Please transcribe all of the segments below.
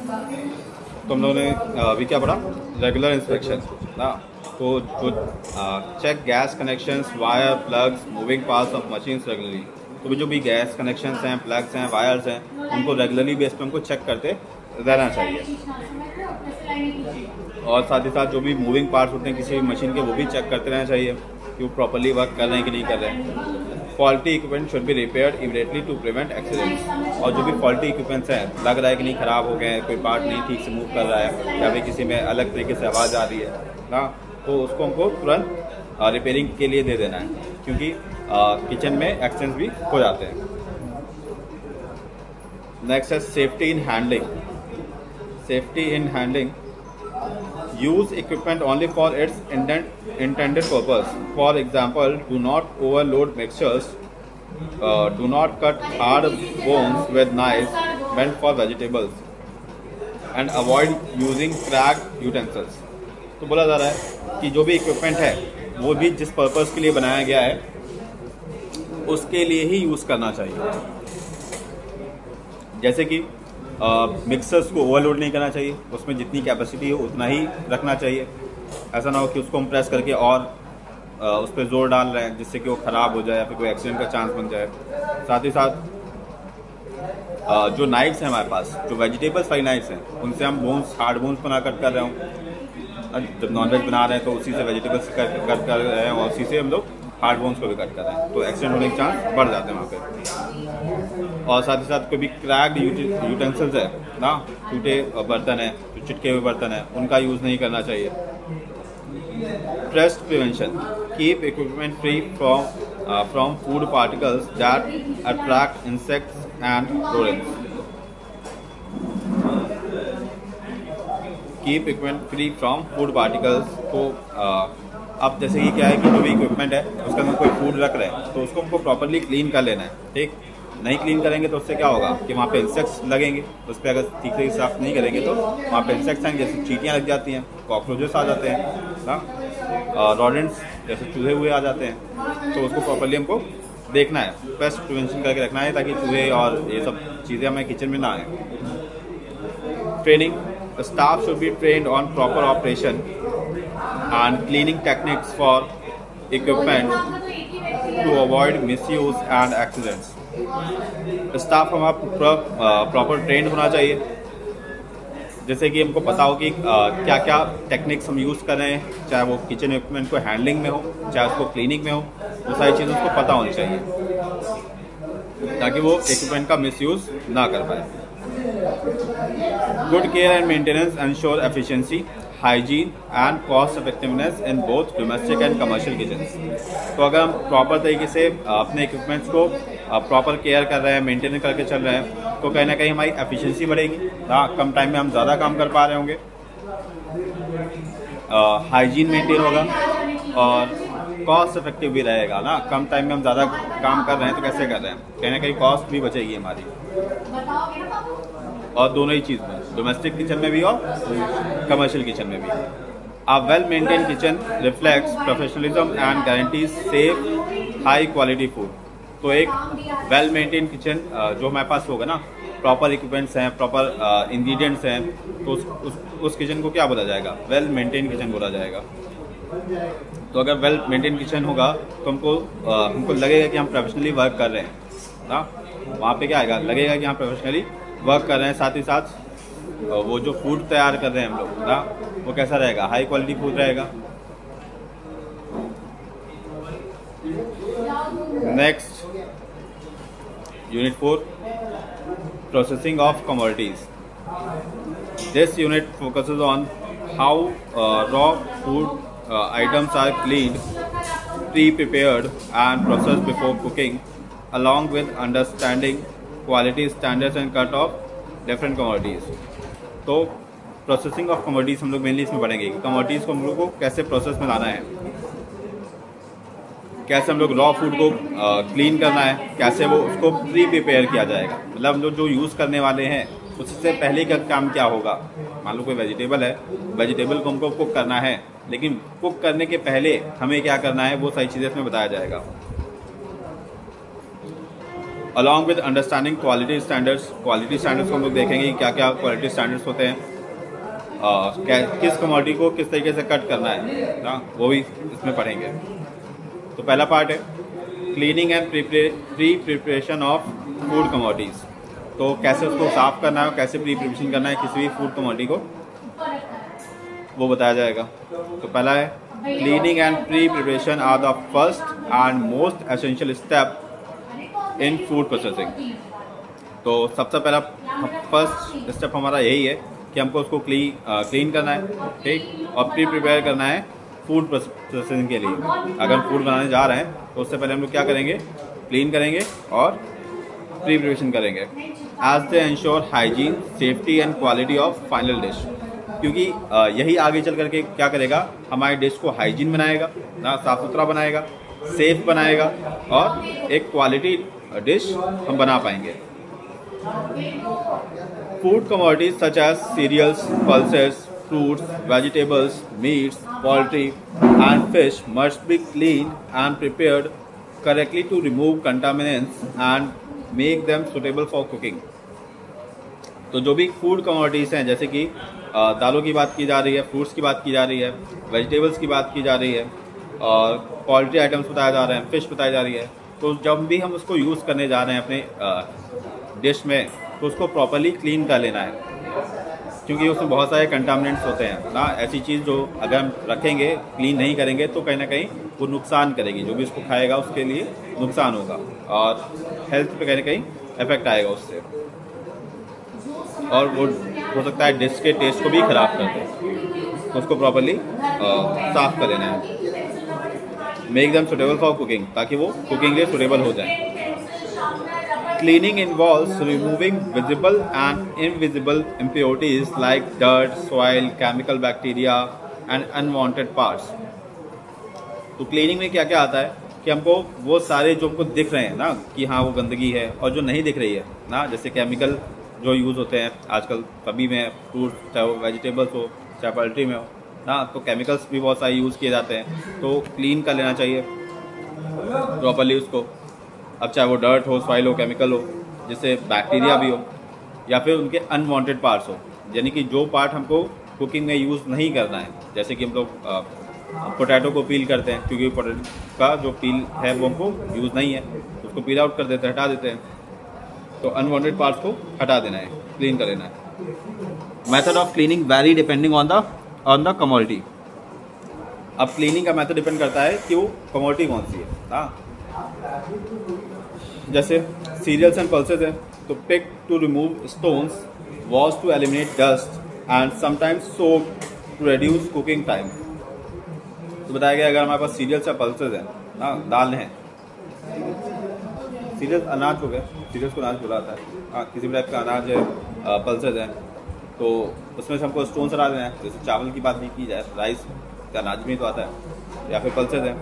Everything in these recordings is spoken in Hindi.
तो हम लोगों ने अभी क्या पढ़ा, रेगुलर इंस्पेक्शन ना। तो जो check gas connections, wire, plugs, moving parts of machines regularly. तो जो भी गैस कनेक्शंस हैं, प्लग्स हैं, वायर्स हैं, उनको रेगुलरली बेस पे हमको चेक करते रहना चाहिए। और साथ ही साथ जो भी मूविंग पार्ट्स होते हैं किसी भी मशीन के, वो भी चेक करते रहना चाहिए कि वो प्रॉपर्ली वर्क कर रहे हैं कि नहीं कर रहे हैं। Faulty equipment should be repaired immediately to prevent accidents. और जो भी फॉल्टी इक्विपमेंट्स हैं, लग रहा है कि नहीं ख़राब हो गए हैं, कोई पार्ट नहीं ठीक से मूव कर रहा है, या फिर किसी में अलग तरीके से आवाज़ आ रही है ना, तो उसको हमको तुरंत रिपेयरिंग के लिए दे देना है, क्योंकि किचन में एक्सीडेंट्स भी हो जाते हैं। नेक्स्ट है safety in handling. Safety in handling, use equipment only for its intended purpose. For example, do not overload mixtures, do not cut hard bones with knives meant for vegetables, and avoid using cracked utensils. तो बोला जा रहा है कि जो भी इक्विपमेंट है वो भी जिस पर्पस के लिए बनाया गया है उसके लिए ही यूज़ करना चाहिए। जैसे कि मिक्सर्स को ओवरलोड नहीं करना चाहिए, उसमें जितनी कैपेसिटी हो उतना ही रखना चाहिए। ऐसा ना हो कि उसको हम प्रेस करके और उस पर जोर डाल रहे हैं जिससे कि वो ख़राब हो जाए या फिर कोई एक्सीडेंट का चांस बन जाए। साथ ही साथ जो नाइफ्स हैं हमारे पास, जो वेजिटेबल्स वाली नाइफ्स हैं, उनसे हम बोन्स, हार्ड बोन्स को ना कट कर रहे हों। जब नॉनवेज बना रहे हैं तो उसी से वेजिटेबल्स कट कर रहे हैं और उसी से हम लोग हार्ड बोन्स को भी कट कर रहे हैं, तो एक्सीडेंट होने के चांस बढ़ जाते हैं वहाँ पे। और साथ ही साथ कोई भी क्रैक्ड यूटेंसिल्स है ना, टूटे बर्तन है, जो चिटके हुए बर्तन है, उनका यूज़ नहीं करना चाहिए। Paste prevention, keep equipment free from food particles that attract insects and rodents. Keep equipment free from food particles. तो अब जैसे कि क्या है कि जो भी इक्विपमेंट है उसके अंदर कोई फूड रख रहे हैं तो उसको हमको प्रॉपरली क्लीन कर लेना है, ठीक। नहीं क्लीन करेंगे तो उससे क्या होगा कि वहाँ पे इंसेक्ट्स लगेंगे, उस पर अगर ठीक से साफ नहीं करेंगे तो वहाँ पे इंसेक्ट्स आएंगे, जैसे चींटियाँ लग जाती हैं, कॉकरोचेस आ जाते हैं ना, रोडेंट्स जैसे चूहे हुए आ जाते हैं। तो उसको प्रॉपरली हमको देखना है, पेस्ट प्रिवेंशन करके रखना है ताकि चूहे और ये सब चीज़ें हमें किचन में ना आए। Training, staff should be trained on proper operation and cleaning techniques for equipment to avoid misuse and accidents. Staff हमारा प्रॉपर ट्रेंड होना चाहिए, जैसे कि हमको पता हो कि क्या क्या टेक्निक्स हम यूज़ कर रहे हैं, चाहे वो किचन इक्विपमेंट को हैंडलिंग में हो, चाहे उसको क्लीनिंग में हो, वो सारी चीज़ें उसको पता होनी चाहिए ताकि वो इक्विपमेंट का मिसयूज़ ना कर पाए। Good care and maintenance ensure efficiency, hygiene and cost effectiveness in both domestic and commercial kitchens. तो अगर हम प्रॉपर तरीके से अपने इक्विपमेंट्स को प्रॉपर केयर कर रहे हैं, मेंटेन करके चल रहे हैं, तो कहीं ना कहीं हमारी एफिशिएंसी बढ़ेगी, कम टाइम में हम ज़्यादा काम कर पा रहे होंगे, हाइजीन मेंटेन होगा और कॉस्ट इफेक्टिव भी रहेगा ना। कम टाइम में हम ज़्यादा काम कर रहे हैं तो कैसे कर रहे हैं, कहीं ना कहीं कॉस्ट भी बचेगी हमारी। और दोनों ही चीज़ में, डोमेस्टिक किचन में भी और कमर्शियल किचन में भी। A well maintain kitchen reflects professionalism and guarantees safe high quality food. तो एक वेल मेंटेन किचन जो हमारे पास होगा ना, प्रॉपर इक्विपमेंट्स हैं, प्रॉपर इंग्रेडिएंट्स हैं, तो उस किचन को क्या बोला जाएगा, वेल मेंटेन किचन बोला जाएगा। तो अगर वेल मेंटेन किचन होगा तो हमको लगेगा कि हम प्रोफेशनली वर्क कर रहे हैं ना, वहाँ पे क्या आएगा, लगेगा कि हम प्रोफेशनली वर्क कर रहे हैं। साथ ही साथ वो जो फूड तैयार कर रहे हैं हम लोग ना, वो कैसा रहेगा, हाई क्वालिटी फूड रहेगा। Next unit 4, processing of commodities. This unit focuses on how raw food items are cleaned, pre-prepared and processed before cooking, along with understanding quality standards and cut of different commodities. तो प्रोसेसिंग ऑफ कमोडिटीज़ हम लोग मेनली इसमें पढ़ेंगे कि कमोडिटीज़ को हम लोग को कैसे प्रोसेस में लाना है, कैसे हम लोग रॉ फूड को क्लीन करना है, कैसे वो उसको प्री प्रिपेयर किया जाएगा, मतलब हम लोग जो यूज़ करने वाले हैं उससे पहले का काम क्या होगा। मान लो कोई वेजिटेबल है, वेजिटेबल को हमको कुक करना है, लेकिन कुक करने के पहले हमें क्या करना है, वो सारी चीज़ें इसमें बताया जाएगा। Along with understanding quality standards को हम लोग देखेंगे कि क्या क्या क्वालिटी स्टैंडर्ड्स होते हैं, किस कमोडिटी को किस तरीके से कट करना है ना, वो भी इसमें पढ़ेंगे। तो पहला पार्ट है cleaning and pre preparation of food commodities. तो कैसे उसको साफ़ करना है और कैसे प्री प्रिपरेशन करना है किसी भी फूड कमोडिटी को, वो बताया जाएगा। तो पहला है cleaning and pre preparation are the first and most essential step in food processing. तो सबसे पहला फर्स्ट स्टेप हमारा यही है कि हमको उसको क्लीन करना है, ठीक, और प्री प्रिपेयर करना है फूड प्रोसेसिंग के लिए। अगर फूड बनाने जा रहे हैं तो उससे पहले हम लोग क्या करेंगे, क्लीन करेंगे और प्री प्रिपरेशन करेंगे as they ensure hygiene, safety and quality of final dish. क्योंकि यही आगे चल करके क्या करेगा, हमारी डिश को हाइजीन बनाएगा ना, साफ सुथरा बनाएगा, सेफ बनाएगा और एक क्वालिटी डिश हम बना पाएंगे। Food commodities such as cereals, pulses, fruits, vegetables, meats, poultry and fish must be cleaned and prepared correctly to remove contaminants and make them suitable for cooking। तो जो भी फूड कमोडिटीज़ हैं, जैसे कि दालों की बात की जा रही है, फ्रूट्स की बात की जा रही है, वेजिटेबल्स की बात की जा रही है और पोल्ट्री आइटम्स बताए जा रहे हैं, फिश बताई जा रही है, तो जब भी हम उसको यूज़ करने जा रहे हैं अपने डिश में तो उसको प्रॉपरली क्लीन कर लेना है। क्योंकि उसमें बहुत सारे कंटामिनेंट्स होते हैं ना, ऐसी चीज़ जो अगर हम रखेंगे, क्लीन नहीं करेंगे तो कहीं ना कहीं वो नुकसान करेगी, जो भी उसको खाएगा उसके लिए नुकसान होगा और हेल्थ पे कहीं ना कहीं इफेक्ट आएगा उससे, और वो हो सकता है डिश के टेस्ट को भी ख़राब कर दे। तो उसको प्रॉपरली साफ कर लेना है। Make them suitable for cooking, ताकि वो कुकिंग के लिए सुटेबल हो जाए। Cleaning involves removing visible and invisible impurities like dirt, soil, chemical bacteria and unwanted parts। तो क्लीनिंग में क्या क्या आता है कि हमको वो सारे जो हमको दिख रहे हैं ना कि हाँ वो गंदगी है, और जो नहीं दिख रही है ना, जैसे केमिकल जो यूज़ होते हैं आजकल सभी में, फ्रूट चाहे वो वेजिटेबल्स हो चाहे पोल्ट्री में हो ना, तो केमिकल्स भी बहुत सारे यूज़ किए जाते हैं। तो क्लीन कर लेना चाहिए प्रॉपरली उसको। अब चाहे वो डर्ट हो, सॉइल हो, केमिकल हो, जिससे बैक्टीरिया भी हो या फिर उनके अनवांटेड पार्ट्स हो, यानी कि जो पार्ट हमको कुकिंग में यूज़ नहीं करना है। जैसे कि हम लोग पोटैटो को पील करते हैं, क्योंकि पोटैटो का जो पील है वो हमको यूज़ नहीं है, उसको पील आउट कर देते हैं, हटा देते हैं। तो अनवांटेड पार्ट्स को हटा देना है, क्लीन कर लेना है। Method of cleaning vary depending on the commodity. अब क्लीनिंग का मेथड डिपेंड करता है कि वो कमोडिटी कौन सी है ना। जैसे सीरियल्स एंड पल्सेस है तो pick to remove stones, wash to eliminate dust and sometimes soak to reduce cooking time. तो बताया गया अगर हमारे पास सीरियल्स या पल्सेस हैं ना, दाल हैं, सीरियल्स अनाज हो गए, सीरियल्स को अनाज बोला जाता है, हाँ किसी भी टाइप का अनाज है, पल्सेस हैं, तो उसमें से हमको स्टोन्स हटा देना है। जैसे चावल की बात नहीं की जाए, राइस का अनाज में तो आता है, या फिर पल्सेस हैं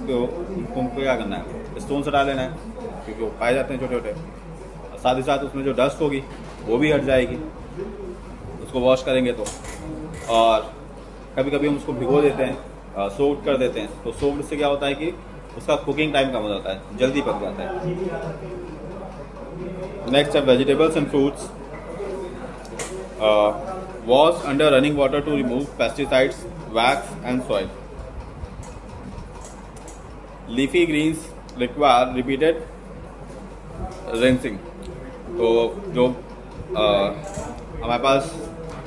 तो उनको क्या करना है, स्टोन्स हटा लेना है, क्योंकि वो पाए जाते हैं छोटे छोटे। साथ ही साथ उसमें जो डस्ट होगी वो भी हट जाएगी उसको वॉश करेंगे तो। और कभी कभी हम उसको भिगो देते हैं, सोक कर देते हैं, तो सोक से क्या होता है कि उसका कुकिंग टाइम कम हो जाता है, जल्दी पक जाता है। नेक्स्ट है vegetables and fruits. Wash under running water to remove pesticides, wax and soil. Leafy greens require repeated rinsing. तो जो हमारे पास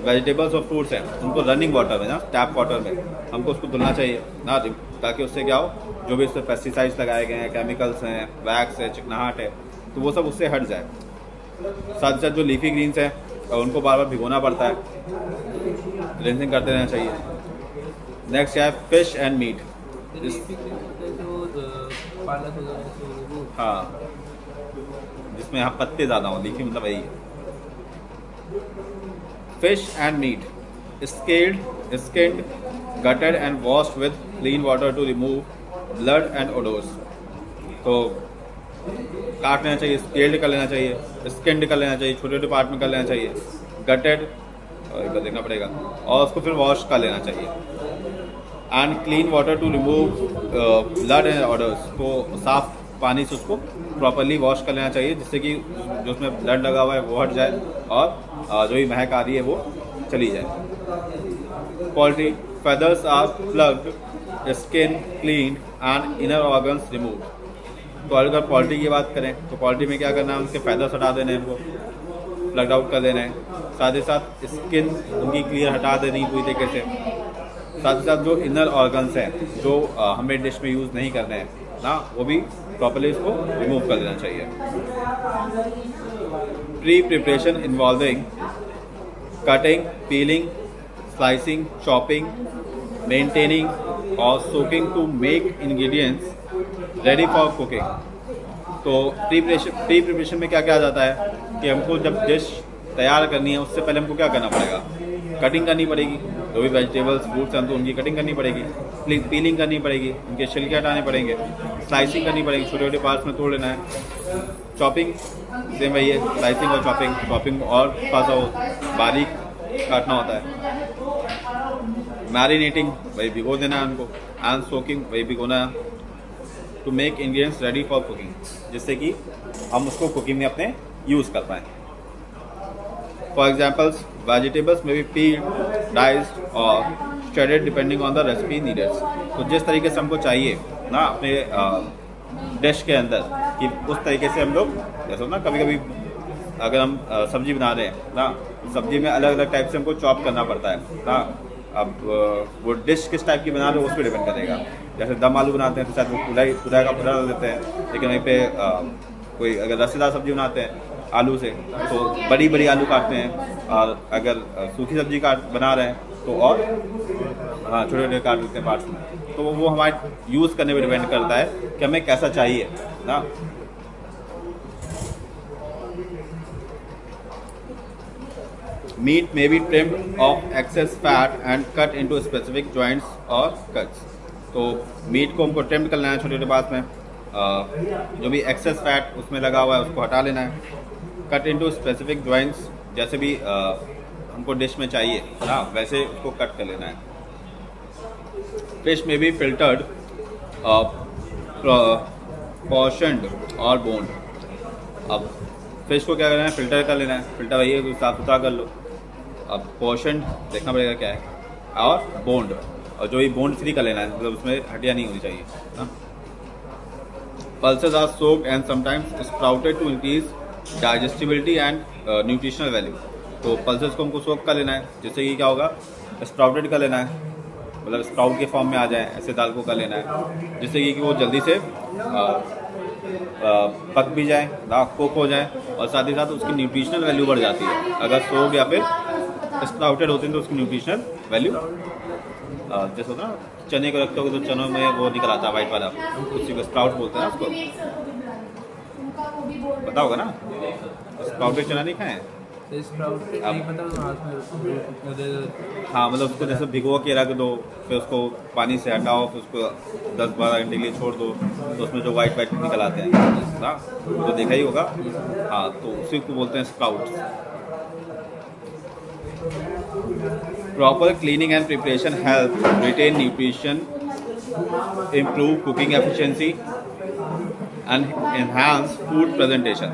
वेजिटेबल्स और फ्रूट्स हैं उनको रनिंग वाटर में ना, टैप वाटर में हमको उसको धुलना चाहिए ना, ताकि उससे क्या हो, जो भी उससे पेस्टिसाइड्स लगाए गए हैं, केमिकल्स हैं, वैक्स है, चिकनाहट है, तो वो सब उससे हट जाए। साथ ही साथ जो लीफी ग्रीन्स हैं उनको बार बार भिगोना पड़ता है, रिंसिंग करते रहना चाहिए। नेक्स्ट है फिश एंड मीट। हाँ, जिसमें यहाँ पत्ते ज़्यादा हों, लीफी मतलब वही है। Fish and meat skinned, gutted and washed with clean water to remove blood and odors। तो काट लेना चाहिए, स्केल्ड कर लेना चाहिए, स्किन्ड कर लेना चाहिए, छोटे छोटे पार्ट में कर लेना चाहिए, गटेड और देखना पड़ेगा, और उसको फिर वॉश कर लेना चाहिए। And clean water to remove blood and odours, को साफ पानी से उसको प्रॉपरली वॉश कर लेना चाहिए, जिससे कि जो उसमें ब्लड लगा हुआ है वो हट जाए और जो भी महक आ रही है वो चली जाए। Poultry feathers are plugged, skin cleaned and inner organs removed। तो अगर पोल्ट्री की बात करें तो पोल्ट्री में क्या करना है, उनके feathers हटा देने हैं, इनको प्लग आउट कर देना है, साथ ही साथ स्किन उनकी क्लियर हटा देनी पूरी तरीके से, साथ ही साथ जो इनर ऑर्गन्स हैं जो हमें डिश में यूज़ नहीं करने हैं ना, वो भी प्रॉपरली इसको रिमूव कर देना चाहिए। Pre preparation involving cutting, piling, slicing, chopping, maintaining or soaking to make ingredients ready for cooking। तो प्री प्रिपरेशन में क्या क्या आ जाता है कि हमको जब डिश तैयार करनी है उससे पहले हमको क्या करना पड़ेगा, कटिंग करनी पड़ेगी, जो भी वेजिटेबल्स फ्रूट्स हैं तो उनकी कटिंग करनी पड़ेगी, पीलिंग करनी पड़ेगी, उनके छिलके हटाने पड़ेंगे, स्लाइसिंग करनी पड़ेगी, छोटे छोटे पार्ट्स में तोड़ लेना है, चॉपिंग सेम वही है, स्लाइसिंग और चॉपिंग और थोड़ा सा बारीक काटना होता है, मैरिनेटिंग वही भिगो देना है उनको, एंड सोकिंग वही भिगोना है, to make ingredients ready for cooking, जिससे कि हम उसको कुकिंग में अपने यूज़ कर पाएँ। फॉर एग्जाम्पल्स वेजिटेबल्स में बी पील्ड, डाइस्ड और shredded depending on the recipe needed. तो जिस तरीके से हमको चाहिए ना अपने डिश के अंदर कि उस तरीके से हम लोग, जैसे ना कभी कभी अगर हम सब्जी बना रहे हैं ना, सब्जी में अलग अलग टाइप से हमको चॉप करना पड़ता है ना। अब वो डिश किस टाइप की बना रहे हो उस पर डिपेंड करेगा। जैसे दम आलू बनाते हैं तो शायद वो खुदा का पूरा देते हैं, लेकिन वहीं पे कोई अगर रसीदार सब्जी बनाते हैं आलू से तो बड़ी बड़ी आलू काटते हैं, और अगर सूखी सब्जी बना रहे हैं तो और छोटे छोटे काट देते हैं पार्ट्स में। तो वो हमारे यूज़ करने पर डिपेंड करता है कि हमें कैसा चाहिए ना। Meat may be trimmed of excess fat and cut into specific joints or cuts। तो मीट को हमको ट्रिम कर लेना है छोटे छोटे पार्ट्स में, जो भी एक्सेस फैट उसमें लगा हुआ है उसको हटा लेना है, कट इनटू स्पेसिफिक जॉइंट्स, जैसे भी हमको डिश में चाहिए ना वैसे उसको कट कर लेना है। फिश में भी फिल्टर्ड, पोर्शन्ड और बोन्ड। अब फिश को क्या करना है, फिल्टर कर लेना है, फिल्टर वही है साफ सुथरा कर लो। अब पोर्शन देखना पड़ेगा क्या है, और बोन्ड, और जो भी बोन्ड फ्री कर लेना है, मतलब उसमें हड्डियाँ नहीं होनी चाहिए ना। Pulses are soaked and sometimes sprouted to increase digestibility and nutritional value. तो पल्सेस को हमको सोक कर लेना है, जिससे कि क्या होगा, स्प्राउटेड कर लेना है, मतलब स्प्राउट के फॉर्म में आ जाए ऐसे दाल को कर लेना है, जिससे कि वो जल्दी से पक भी जाए, कुक हो जाए, और साथ ही साथ उसकी न्यूट्रिशनल वैल्यू बढ़ जाती है। अगर सोक या फिर स्प्राउटेड होते हैं तो उसकी न्यूट्रिशनल वैल्यू, जैसे होता है ना चने को रखते हो तो चनों में वो निकल आता है वाइट वाला, उसी को स्प्राउट बोलते हैं उसको, पता होगा ना। स्प्राउटेड चना नहीं खाए हाँ, मतलब उसको जैसे भिगो के रख दो, फिर उसको पानी से हटाओ, फिर उसको 10-12 घंटे के लिए छोड़ दो, तो उसमें जो वाइट निकल आते हैं ना, तो देखा ही होगा हाँ, तो उसी को बोलते हैं sprout. Proper cleaning and preparation help retain nutrition, improve cooking efficiency and enhance food presentation.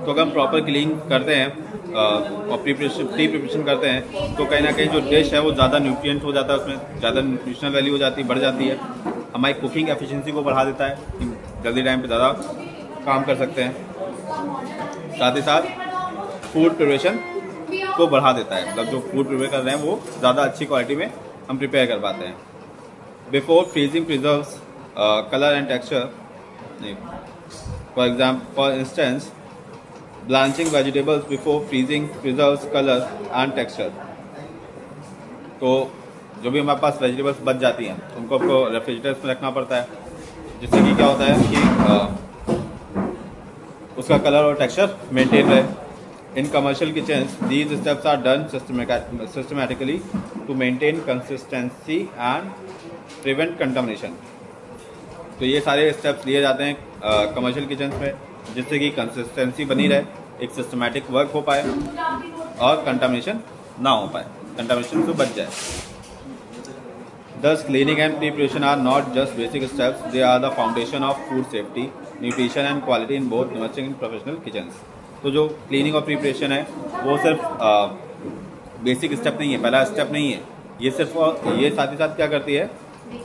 तो अगर हम प्रॉपर क्लीन करते हैं और प्री प्रिपरेशन करते हैं तो कहीं ना कहीं जो डिश है वो ज़्यादा न्यूट्रिएंट हो जाता है, उसमें ज़्यादा न्यूट्रिशनल वैल्यू हो जाती है, बढ़ जाती है, हमारी कुकिंग एफिशिएंसी को बढ़ा देता है, जल्दी टाइम पे ज़्यादा काम कर सकते हैं। साथ ही साथ फूड प्रिपरेशन को बढ़ा देता है, मतलब जो फूड प्रिपेयर कर रहे हैं वो ज़्यादा अच्छी क्वालिटी में हम प्रिपेयर कर पाते हैं। Before freezing preserves colour and texture, for instance blanching vegetables before freezing preserves colour and texture. तो जो भी हमारे पास वेजिटेबल्स बच जाती हैं उनको आपको रेफ्रिजरेटर्स में रखना पड़ता है, जिससे कि क्या होता है कि उसका कलर और टेक्सचर मेंटेन रहे। In commercial kitchens these steps are done systematically to maintain consistency and prevent contamination. तो ये सारे स्टेप्स लिए जाते हैं कमर्शियल किचन्स में, जिससे कि कंसिस्टेंसी बनी रहे, एक सिस्टमैटिक वर्क हो पाए और कंटामिनेशन ना हो पाए, कंटामिनेशन से बच जाए। Thus, cleaning and preparation are not just basic steps; they are the foundation of food safety, nutrition and quality in both domestic and professional kitchens. तो जो क्लीनिंग और प्रिपरेशन है वो सिर्फ बेसिक स्टेप नहीं है, पहला स्टेप नहीं है, ये सिर्फ ये साथ ही साथ क्या करती है,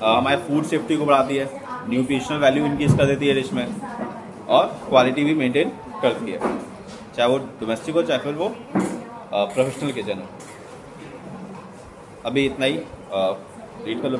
हमारे फूड सेफ्टी को बढ़ाती है, न्यूट्रिशनल वैल्यू इंक्रीज कर देती है डिश में, और क्वालिटी भी मेंटेन करती है, चाहे वो डोमेस्टिक हो चाहे फिर वो प्रोफेशनल किचन हो। अभी इतना ही, रीड कर लो।